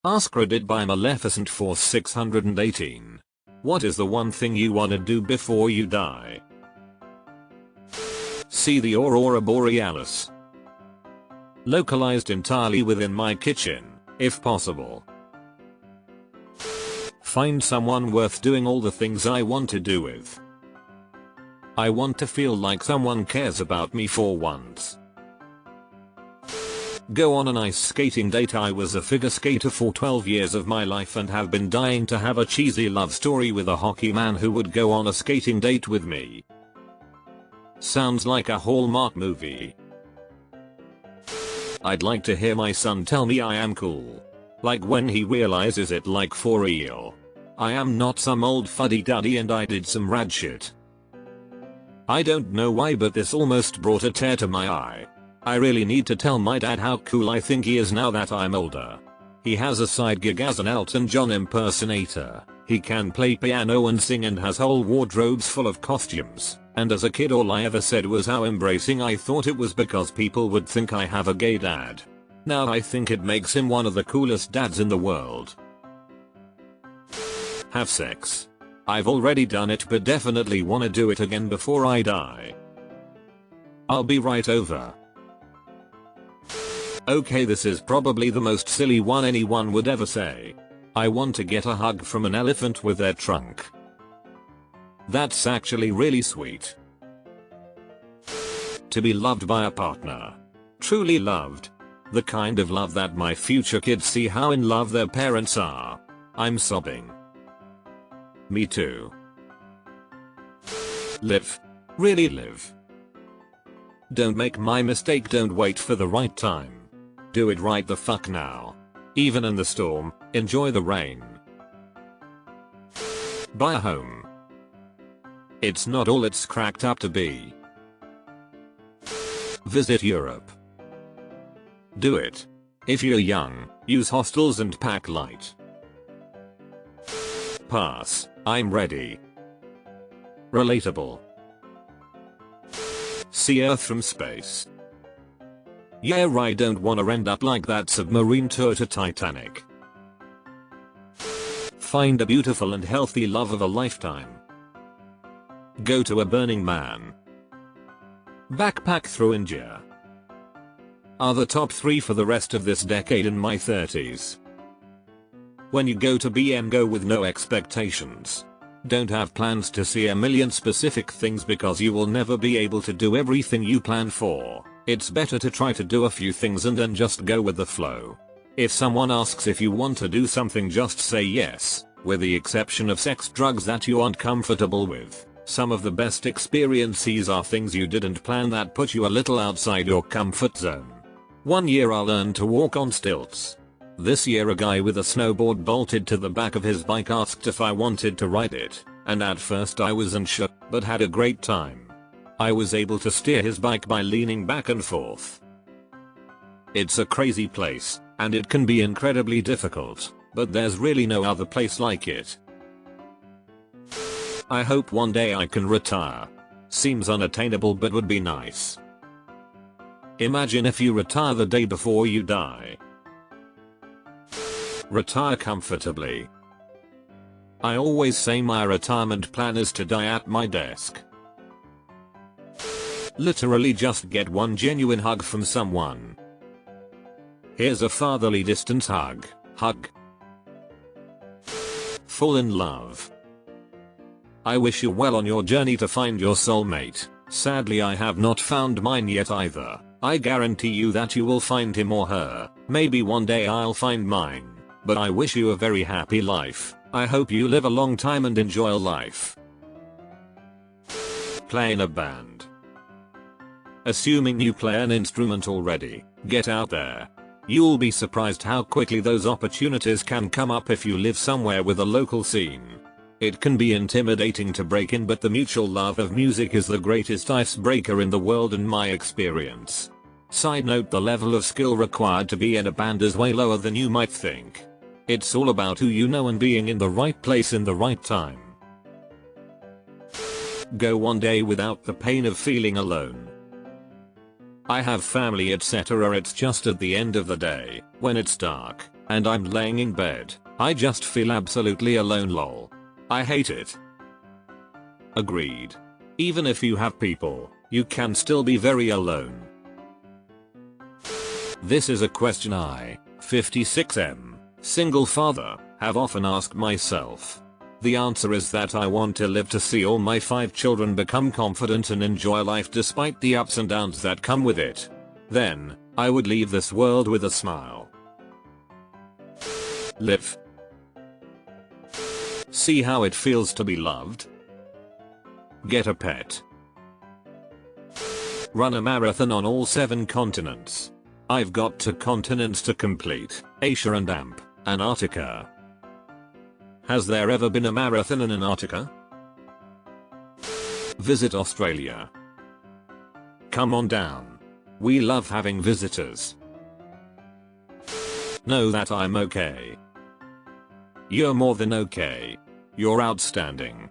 AskReddit by Maleficent Force 618. What is the one thing you wanna do before you die? See the Aurora Borealis. Localized entirely within my kitchen, if possible. Find someone worth doing all the things I want to do with. I want to feel like someone cares about me for once. Go on an ice skating date. I was a figure skater for 12 years of my life and have been dying to have a cheesy love story with a hockey man who would go on a skating date with me. Sounds like a Hallmark movie. I'd like to hear my son tell me I am cool. Like when he realizes it, like for real. I am not some old fuddy-duddy and I did some rad shit. I don't know why, but this almost brought a tear to my eye. I really need to tell my dad how cool I think he is now that I'm older. He has a side gig as an Elton John impersonator. He can play piano and sing and has whole wardrobes full of costumes. And as a kid all I ever said was how embracing I thought it was because people would think I have a gay dad. Now I think it makes him one of the coolest dads in the world. Have sex. I've already done it but definitely wanna do it again before I die. I'll be right over. Okay, this is probably the most silly one anyone would ever say. I want to get a hug from an elephant with their trunk. That's actually really sweet. To be loved by a partner. Truly loved. The kind of love that my future kids see how in love their parents are. I'm sobbing. Me too. Live. Really live. Don't make my mistake, don't wait for the right time. Do it right the fuck now. Even in the storm, enjoy the rain. Buy a home. It's not all it's cracked up to be. Visit Europe. Do it. If you're young, use hostels and pack light. Pass. I'm ready. Relatable. See Earth from space. Yeah right, don't wanna end up like that submarine tour to Titanic. Find a beautiful and healthy love of a lifetime. Go to a Burning Man. Backpack through India. Are the top 3 for the rest of this decade in my 30s. When you go to BM, go with no expectations. Don't have plans to see a million specific things because you will never be able to do everything you plan for. It's better to try to do a few things and then just go with the flow. If someone asks if you want to do something, just say yes, with the exception of sex, drugs that you aren't comfortable with. Some of the best experiences are things you didn't plan that put you a little outside your comfort zone. One year I learned to walk on stilts. This year a guy with a snowboard bolted to the back of his bike asked if I wanted to ride it, and at first I was unsure, but had a great time. I was able to steer his bike by leaning back and forth. It's a crazy place, and it can be incredibly difficult, but there's really no other place like it. I hope one day I can retire. Seems unattainable but would be nice. Imagine if you retire the day before you die. Retire comfortably. I always say my retirement plan is to die at my desk. Literally just get one genuine hug from someone. Here's a fatherly distance hug. Hug. Fall in love. I wish you well on your journey to find your soulmate. Sadly I have not found mine yet either. I guarantee you that you will find him or her. Maybe one day I'll find mine. But I wish you a very happy life. I hope you live a long time and enjoy life. Play in a band. Assuming you play an instrument already, get out there. You'll be surprised how quickly those opportunities can come up if you live somewhere with a local scene. It can be intimidating to break in, but the mutual love of music is the greatest icebreaker in the world in my experience. Side note, the level of skill required to be in a band is way lower than you might think. It's all about who you know and being in the right place in the right time. Go one day without the pain of feeling alone. I have family etc. It's just at the end of the day, when it's dark, and I'm laying in bed, I just feel absolutely alone lol. I hate it. Agreed. Even if you have people, you can still be very alone. This is a question I, 56M, single father, have often asked myself. The answer is that I want to live to see all my 5 children become confident and enjoy life despite the ups and downs that come with it. Then, I would leave this world with a smile. Live. See how it feels to be loved. Get a pet. Run a marathon on all 7 continents. I've got 2 continents to complete, Asia and Antarctica. Has there ever been a marathon in Antarctica? Visit Australia. Come on down. We love having visitors. Know that I'm okay. You're more than okay. You're outstanding.